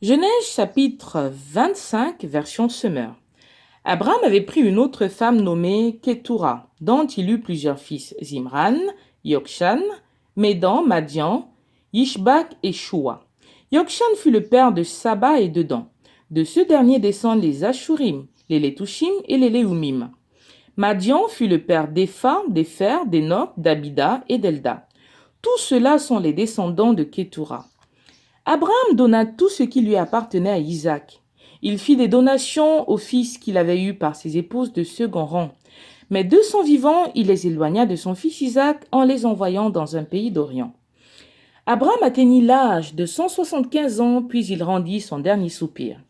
Genèse chapitre 25, version Semeur. Abraham avait pris une autre femme nommée Ketura, dont il eut plusieurs fils, Zimran, Yokshan, Médan, Madian, Yishbak et Shua. Yokshan fut le père de Saba et de Dan. De ce dernier descendent les Ashurim, les Letushim et les Léumim. Madian fut le père d'Epha, d'Epher, d'Enoch, d'Abida et d'Elda. Tous ceux-là sont les descendants de Ketura. Abraham donna tout ce qui lui appartenait à Isaac. Il fit des donations aux fils qu'il avait eus par ses épouses de second rang. Mais de son vivant, il les éloigna de son fils Isaac en les envoyant dans un pays d'Orient. Abraham atteignit l'âge de 175 ans, puis il rendit son dernier soupir.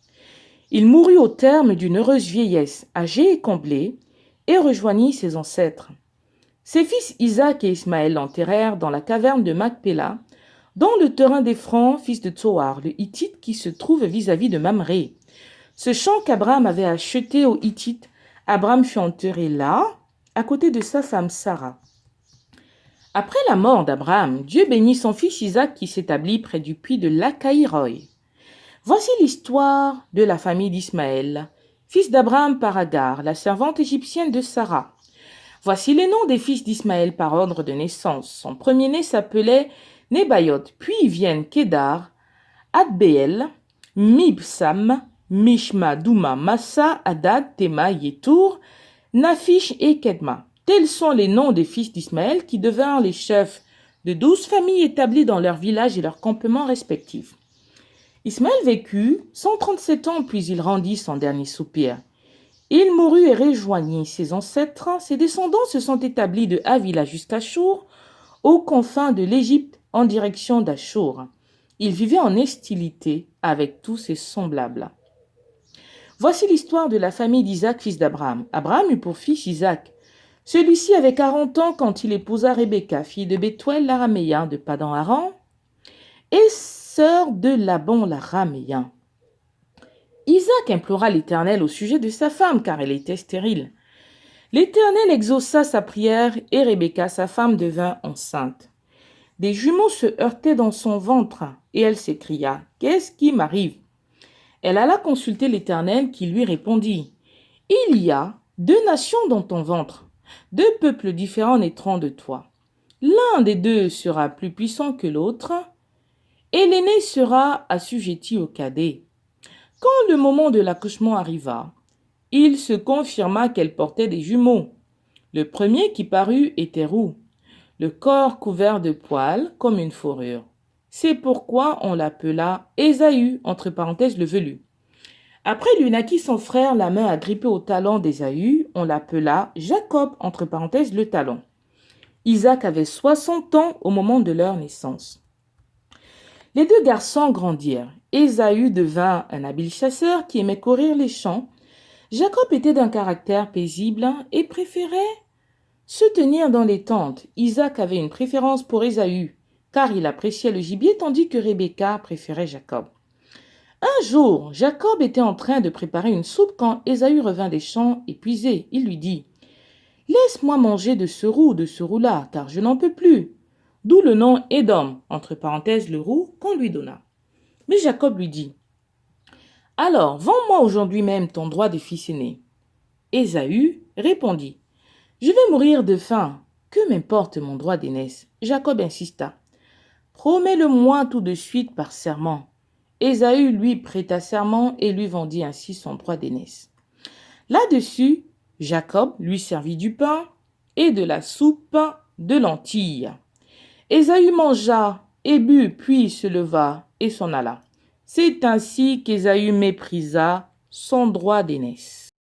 Il mourut au terme d'une heureuse vieillesse, âgé et comblé, et rejoignit ses ancêtres. Ses fils Isaac et Ismaël l'enterrèrent dans la caverne de Macpéla, dans le terrain d'Ephron, fils de Tsoar, le Hittite qui se trouve vis-à-vis de Mamré. Ce champ qu'Abraham avait acheté aux Hittites, Abraham fut enterré là, à côté de sa femme Sarah. Après la mort d'Abraham, Dieu bénit son fils Isaac qui s'établit près du puits de Lacaïroï. Voici l'histoire de la famille d'Ismaël, fils d'Abraham par Agar, la servante égyptienne de Sarah. Voici les noms des fils d'Ismaël par ordre de naissance. Son premier-né s'appelait Nebayot, puis viennent Kédar, Adbeel, Mibsam, Mishma, Douma, Massa, Hadad, Tema, Yetour, Nafish et Kedma. Tels sont les noms des fils d'Ismaël qui devinrent les chefs de 12 familles établies dans leurs villages et leurs campements respectifs. Ismaël vécut 137 ans, puis il rendit son dernier soupir. Il mourut et rejoignit ses ancêtres. Ses descendants se sont établis de Havila jusqu'à Chour, aux confins de l'Égypte, en direction d'Achour. Il vivait en hostilité avec tous ses semblables. Voici l'histoire de la famille d'Isaac, fils d'Abraham. Abraham eut pour fils Isaac. Celui-ci avait 40 ans quand il épousa Rebecca, fille de Bethuel l'araméen de Padan-Aram, et sœur de Laban l'araméen. Isaac implora l'Éternel au sujet de sa femme, car elle était stérile. L'Éternel exauça sa prière, et Rebecca, sa femme, devint enceinte. Des jumeaux se heurtaient dans son ventre, et elle s'écria, « Qu'est-ce qui m'arrive ?» Elle alla consulter l'Éternel qui lui répondit, « Il y a 2 nations dans ton ventre, 2 peuples différents naîtront de toi. L'un des 2 sera plus puissant que l'autre, et l'aîné sera assujetti au cadet. » Quand le moment de l'accouchement arriva, il se confirma qu'elle portait des jumeaux. Le premier qui parut était roux, le corps couvert de poils comme une fourrure. C'est pourquoi on l'appela Ésaü, entre parenthèses le velu. Après lui naquit son frère, la main agrippée au talon d'Ésaü, on l'appela Jacob, entre parenthèses le talon. Isaac avait 60 ans au moment de leur naissance. Les 2 garçons grandirent. Ésaü devint un habile chasseur qui aimait courir les champs. Jacob était d'un caractère paisible et préférait se tenir dans les tentes. Isaac avait une préférence pour Ésaü, car il appréciait le gibier tandis que Rebecca préférait Jacob. Un jour, Jacob était en train de préparer une soupe quand Ésaü revint des champs épuisé. Il lui dit, « Laisse-moi manger de ce roux-là, car je n'en peux plus. » D'où le nom Édom, entre parenthèses le roux, qu'on lui donna. Mais Jacob lui dit, « Alors, vends-moi aujourd'hui même ton droit de fils aîné. » Ésaü répondit, « Je vais mourir de faim. Que m'importe mon droit d'aînesse ?» Jacob insista, « Promets-le-moi tout de suite par serment. » Ésaü lui prêta serment et lui vendit ainsi son droit d'aînesse. Là-dessus, Jacob lui servit du pain et de la soupe de lentilles. Ésaü mangea et but, puis se leva et s'en alla. C'est ainsi qu'Ésaü méprisa son droit d'aînesse.